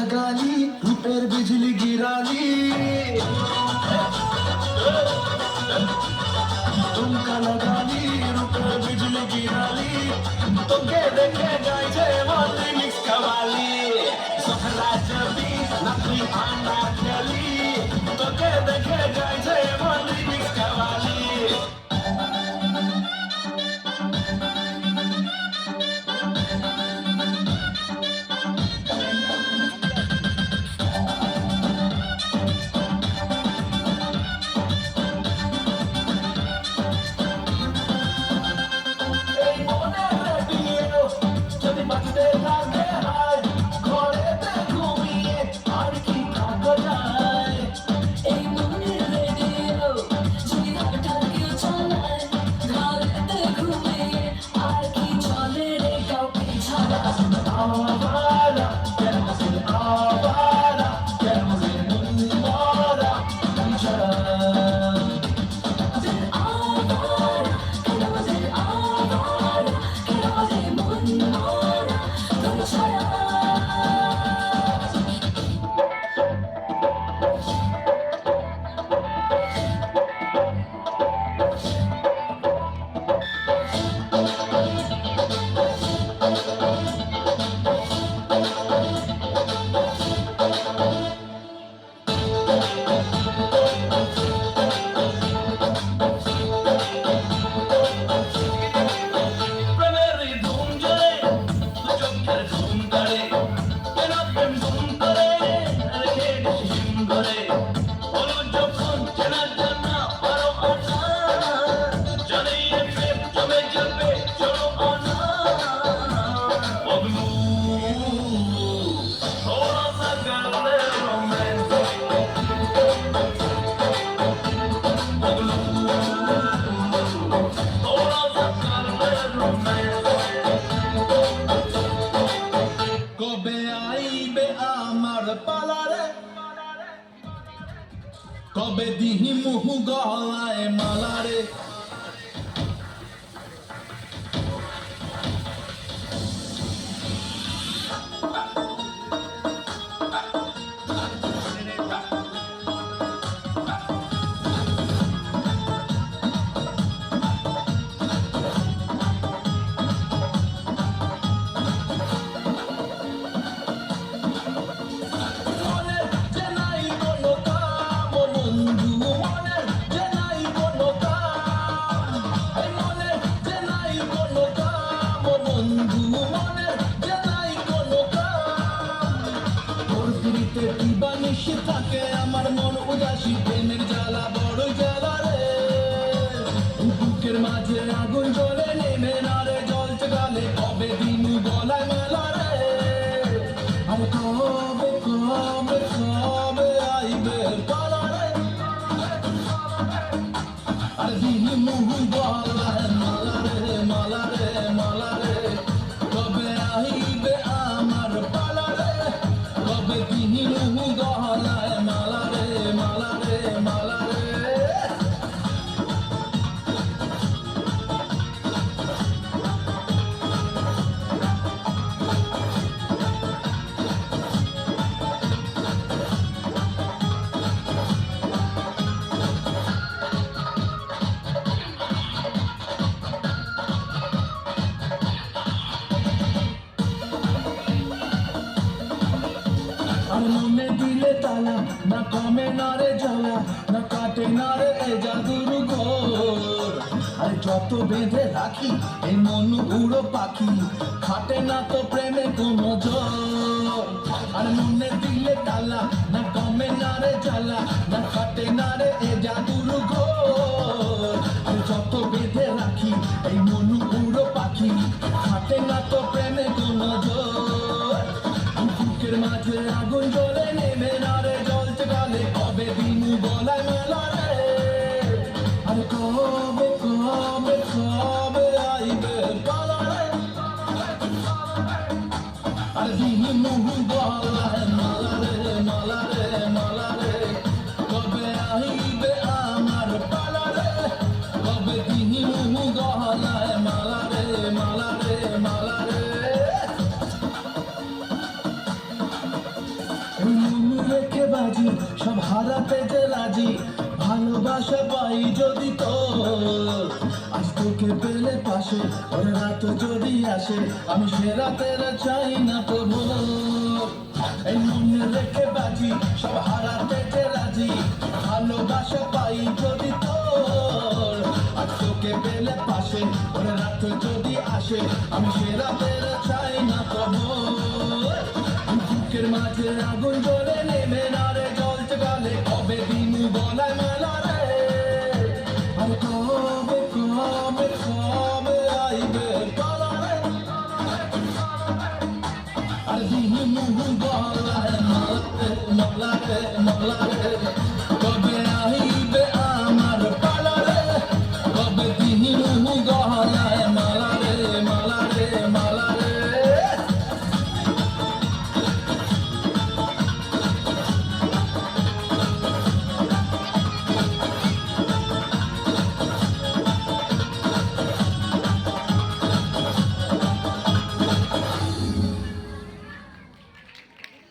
लगाली रूपेर बिजली गिराली तुमका लगाली रूपेर बिजली गिराली তোকে দেখে গাইছে মন্ত্রী মিক্স কাওয়ালি সখরা জবি নাকি আনা চলি তোকে দেখে গাইছে মন্ত্রী মিক্স কাওয়ালি কবে দিহি মুহু গলায় মালারে থাকে আমার মন উদাসী প্রেমের জ্বালা বড় জ্বালা রে বুকের মাঝে আগুন জ্বলে নেমে না রে জ্বলছে গালে কবে দিনু গলায় মেলা রে আর কবে কবে কবে আইবে পালা রে আর দিনু মুহু গলায় মালা রে মালা রে মালা রে কবে আইবে আমার পালা রে কবে দিনু মুহু গলায় মালা রে মালা রে মালা রে মনে দিলে তালা না কমে না রে জ্বালা না কাটে না রে জাদুর ঘোর আর যত বেঁধে রাখি এই মন উড়ো পাখি খাটে না তো প্রেমে কোনো জোর আর মনে দিলে তালা না কমে না রে জ্বালা না কাটে না রে জাদুর ঘোর আর যত বেঁধে রাখি এই মন উড়ো পাখি খাটে না তো প্রেমে কোনো জোর বুকের মাঝে আগুন জ্বলে নেমে না রে জ্বলছে গালে কবে দিনু গলায় মেলা রে আর কবে কবে কবে আইবে পালা রে আর দিনু মুহু গলায় মালা রে মালা রে মালা রে কবে আইবে আমার পালা রে কবে দিনু মুহু গলায় মালা রে মালা রে মালা রে হারাতে যে রাজি ভালোবাসা পাই যদি তোর আজ তোকে পেলে পাশে ওর রাত যদি আসে আমি সে রাতের চাই না তো ভোর এই মনে রেখে বাজি সব হারাতে যে রাজি ভালোবাসা পাই যদি তোর আজ তোকে পেলে পাশে ওর রাত যদি আসে আমি সে রাতের চাই না তো ভোর বুকের মাঝে আগুন জ্বলে নেমে না রে জ্বলতে গেলে কবে দিন গলায় মেলা রে আর কবে কবে কবে আইবে গলা রে আর দিন গলায় মালা রে মালা রে মালা রে